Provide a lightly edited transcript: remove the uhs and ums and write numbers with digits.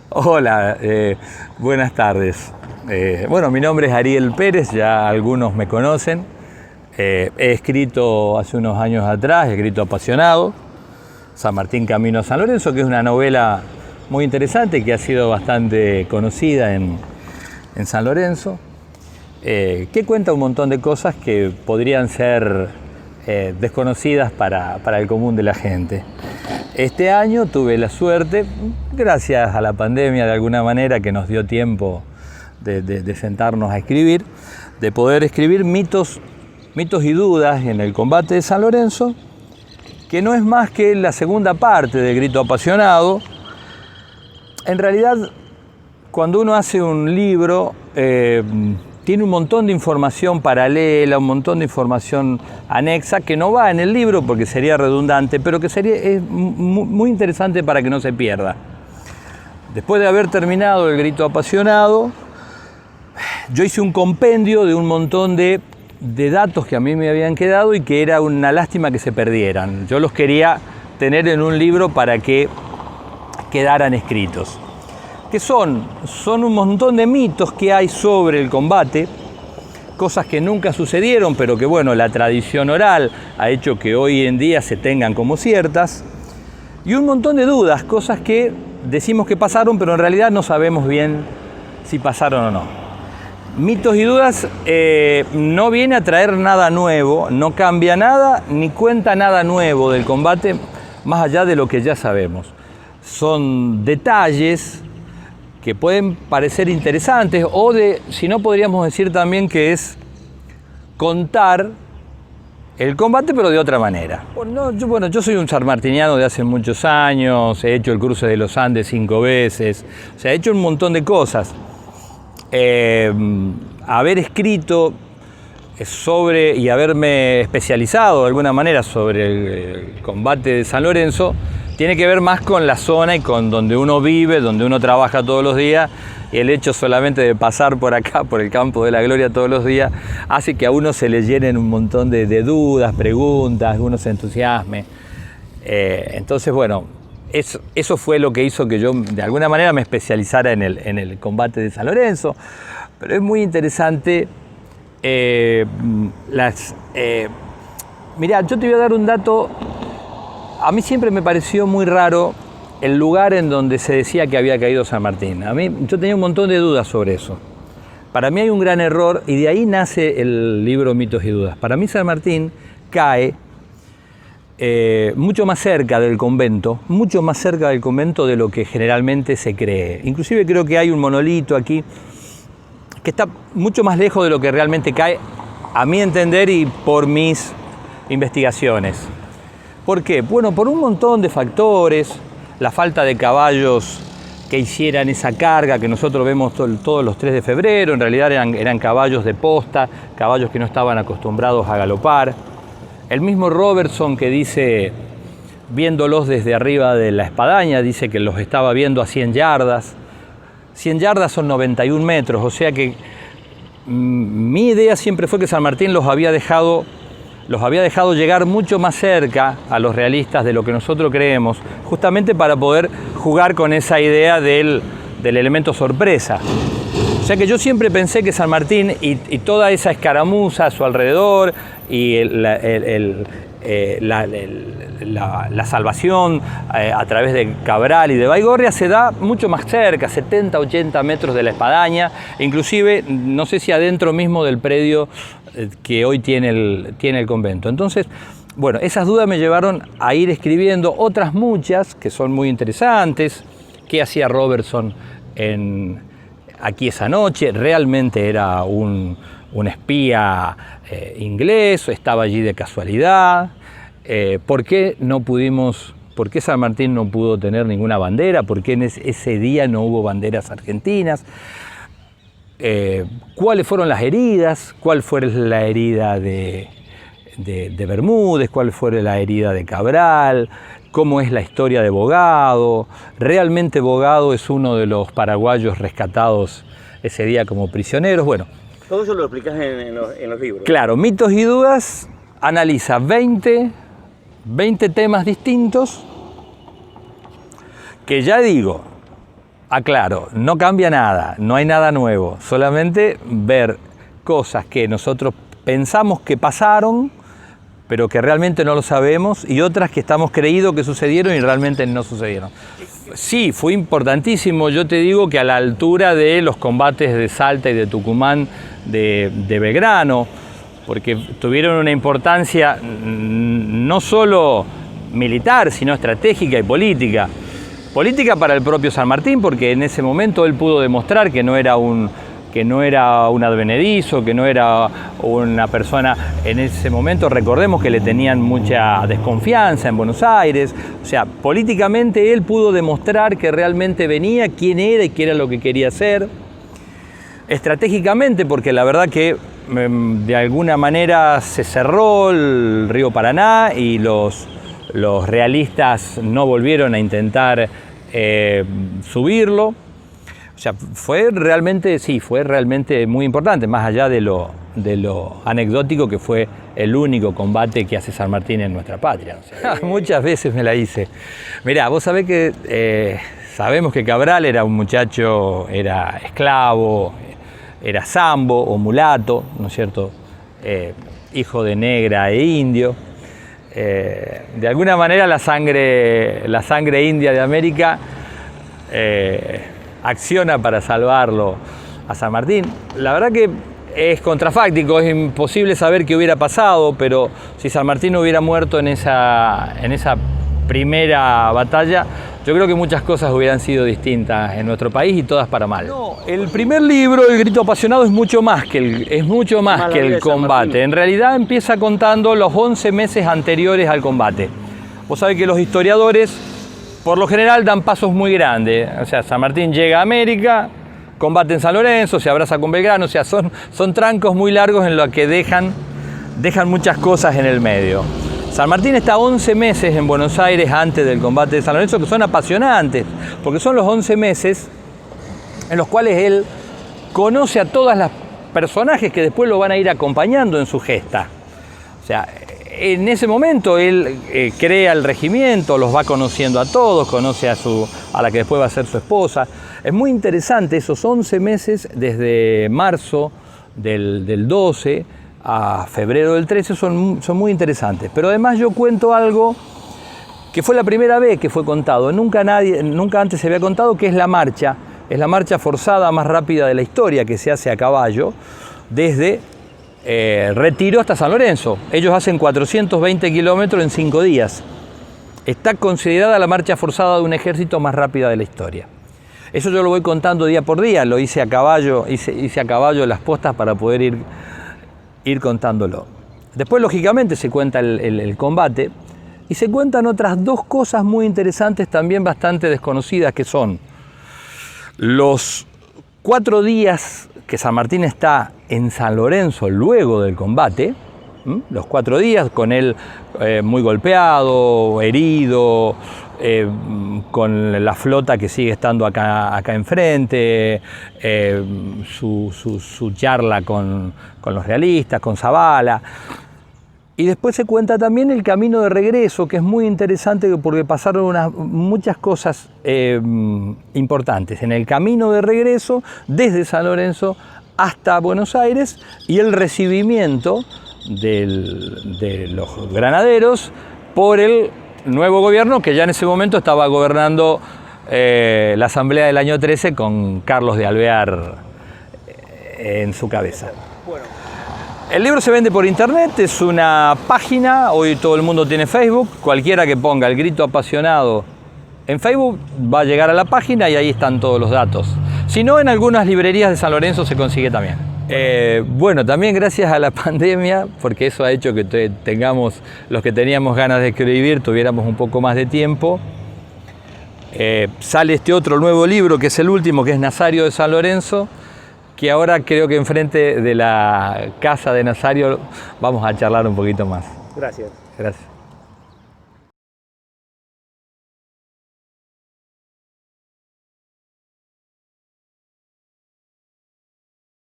Hola, buenas tardes. Bueno, mi nombre es Ariel Pérez, ya algunos me conocen. He escrito hace unos años atrás, he escrito Apasionado, San Martín Camino a San Lorenzo, que es una novela muy interesante que ha sido bastante conocida en San Lorenzo, que cuenta un montón de cosas que podrían ser desconocidas para el común de la gente. Este año tuve la suerte, gracias a la pandemia de alguna manera, que nos dio tiempo de sentarnos a escribir, de poder escribir mitos y dudas en el combate de San Lorenzo, que no es más que la segunda parte de Grito Apasionado. En realidad, cuando uno hace un libro, tiene un montón de información paralela, un montón de información anexa que no va en el libro porque sería redundante, pero que es muy interesante para que no se pierda. Después de haber terminado el Grito Apasionado, yo hice un compendio de un montón de datos que a mí me habían quedado y que era una lástima que se perdieran. Yo los quería tener en un libro para que quedaran escritos. Que son un montón de mitos que hay sobre el combate, cosas que nunca sucedieron, pero que bueno, la tradición oral ha hecho que hoy en día se tengan como ciertas, y un montón de dudas, cosas que decimos que pasaron, pero en realidad no sabemos bien si pasaron o no. Mitos y dudas no viene a traer nada nuevo, no cambia nada, ni cuenta nada nuevo del combate, más allá de lo que ya sabemos. Son detalles que pueden parecer interesantes, o si no, podríamos decir también que es contar el combate, pero de otra manera. Yo soy un sanmartiniano de hace muchos años, he hecho el cruce de los Andes 5 veces, o sea, he hecho un montón de cosas. Haber escrito sobre y haberme especializado de alguna manera sobre el combate de San Lorenzo tiene que ver más con la zona y con donde uno vive, donde uno trabaja todos los días, y el hecho solamente de pasar por acá, por el Campo de la Gloria todos los días, hace que a uno se le llenen un montón de dudas, preguntas, uno se entusiasme. Entonces, bueno, eso fue lo que hizo que yo de alguna manera me especializara en el combate de San Lorenzo. Pero es muy interesante mirá, yo te voy a dar un dato. A mí siempre me pareció muy raro el lugar en donde se decía que había caído San Martín. Yo tenía un montón de dudas sobre eso. Para mí hay un gran error, y de ahí nace el libro Mitos y Dudas. Para mí San Martín cae mucho más cerca del convento, mucho más cerca del convento de lo que generalmente se cree. Inclusive creo que hay un monolito aquí que está mucho más lejos de lo que realmente cae, a mi entender y por mis investigaciones. ¿Por qué? Bueno, por un montón de factores, la falta de caballos que hicieran esa carga que nosotros vemos todos los 3 de febrero, en realidad eran caballos de posta, caballos que no estaban acostumbrados a galopar. El mismo Robertson, que dice, viéndolos desde arriba de la espadaña, dice que los estaba viendo a 100 yardas. 100 yardas son 91 metros, o sea que mi idea siempre fue que San Martín los había dejado llegar mucho más cerca a los realistas de lo que nosotros creemos, justamente para poder jugar con esa idea del elemento sorpresa. O sea que yo siempre pensé que San Martín y toda esa escaramuza a su alrededor y la salvación a través de Cabral y de Baigorria se da mucho más cerca, 70, 80 metros de la espadaña, inclusive no sé si adentro mismo del predio que hoy tiene el convento. Entonces, bueno, esas dudas me llevaron a ir escribiendo otras muchas que son muy interesantes. ¿Qué hacía Robertson aquí esa noche? ¿Realmente era un espía inglés? ¿Estaba allí de casualidad? ¿Por qué San Martín no pudo tener ninguna bandera? ¿Por qué en ese día no hubo banderas argentinas? ¿Cuáles fueron las heridas? ¿Cuál fue la herida de Bermúdez? ¿Cuál fue la herida de Cabral? ¿Cómo es la historia de Bogado? ¿Realmente Bogado es uno de los paraguayos rescatados ese día como prisioneros? Bueno, todo eso lo explicás en los libros. Claro, Mitos y Dudas analiza 20 temas distintos que, ya digo, aclaro, no cambia nada, no hay nada nuevo, solamente ver cosas que nosotros pensamos que pasaron, pero que realmente no lo sabemos, y otras que estamos creídos que sucedieron y realmente no sucedieron. Sí, fue importantísimo, yo te digo que a la altura de los combates de Salta y de Tucumán de Belgrano, porque tuvieron una importancia no solo militar, sino estratégica y política. Política para el propio San Martín, porque en ese momento él pudo demostrar que no era un advenedizo, que no era una persona, en ese momento recordemos que le tenían mucha desconfianza en Buenos Aires, o sea, políticamente él pudo demostrar que realmente venía, quién era y qué era lo que quería hacer. Estratégicamente, porque la verdad que de alguna manera se cerró el río Paraná y los realistas no volvieron a intentar subirlo. O sea, fue realmente muy importante, más allá de lo anecdótico que fue el único combate que hace San Martín en nuestra patria. O sea, muchas veces me la hice. Mirá, vos sabés que sabemos que Cabral era un muchacho, era esclavo, era sambo o mulato, ¿no es cierto? Hijo de negra e indio. De alguna manera la sangre india de América acciona para salvarlo a San Martín. La verdad que es contrafáctico, es imposible saber qué hubiera pasado, pero si San Martín hubiera muerto en esa primera batalla, yo creo que muchas cosas hubieran sido distintas en nuestro país y todas para mal. No, el primer libro, El grito apasionado, es mucho más que el combate. En realidad empieza contando los 11 meses anteriores al combate. Vos sabés que los historiadores por lo general dan pasos muy grandes. O sea, San Martín llega a América, combate en San Lorenzo, se abraza con Belgrano, o sea, son trancos muy largos en los que dejan muchas cosas en el medio. San Martín está 11 meses en Buenos Aires antes del combate de San Lorenzo, que son apasionantes, porque son los 11 meses en los cuales él conoce a todas las personajes que después lo van a ir acompañando en su gesta. O sea, en ese momento él crea el regimiento, los va conociendo a todos, conoce a la que después va a ser su esposa. Es muy interesante esos 11 meses, desde marzo del 12 a febrero del 13, son muy interesantes. Pero además yo cuento algo que fue la primera vez que fue contado, nunca antes se había contado, que es la marcha. Es la marcha forzada más rápida de la historia, que se hace a caballo desde Retiro hasta San Lorenzo. Ellos hacen 420 kilómetros en 5 días. Está considerada la marcha forzada de un ejército más rápida de la historia. Eso yo lo voy contando día por día, lo hice a caballo, hice a caballo las postas para poder ir contándolo. Después, lógicamente, se cuenta el combate y se cuentan otras dos cosas muy interesantes, también bastante desconocidas, que son los 4 días que San Martín está en San Lorenzo luego del combate, los 4 días con él muy golpeado, herido, con la flota que sigue estando acá enfrente, su charla con los realistas, con Zavala. Y después se cuenta también el camino de regreso, que es muy interesante porque pasaron muchas cosas importantes en el camino de regreso desde San Lorenzo hasta Buenos Aires, y el recibimiento de los granaderos por el nuevo gobierno, que ya en ese momento estaba gobernando la Asamblea del año 13 con Carlos de Alvear en su cabeza. El libro se vende por internet, es una página, hoy todo el mundo tiene Facebook, cualquiera que ponga El grito apasionado en Facebook va a llegar a la página y ahí están todos los datos. Si no, en algunas librerías de San Lorenzo se consigue también. Bueno, también gracias a la pandemia, porque eso ha hecho que tengamos, los que teníamos ganas de escribir, tuviéramos un poco más de tiempo. Sale este otro nuevo libro, que es el último, que es Nazario de San Lorenzo, que ahora creo que enfrente de la casa de Nazario vamos a charlar un poquito más. Gracias. Gracias.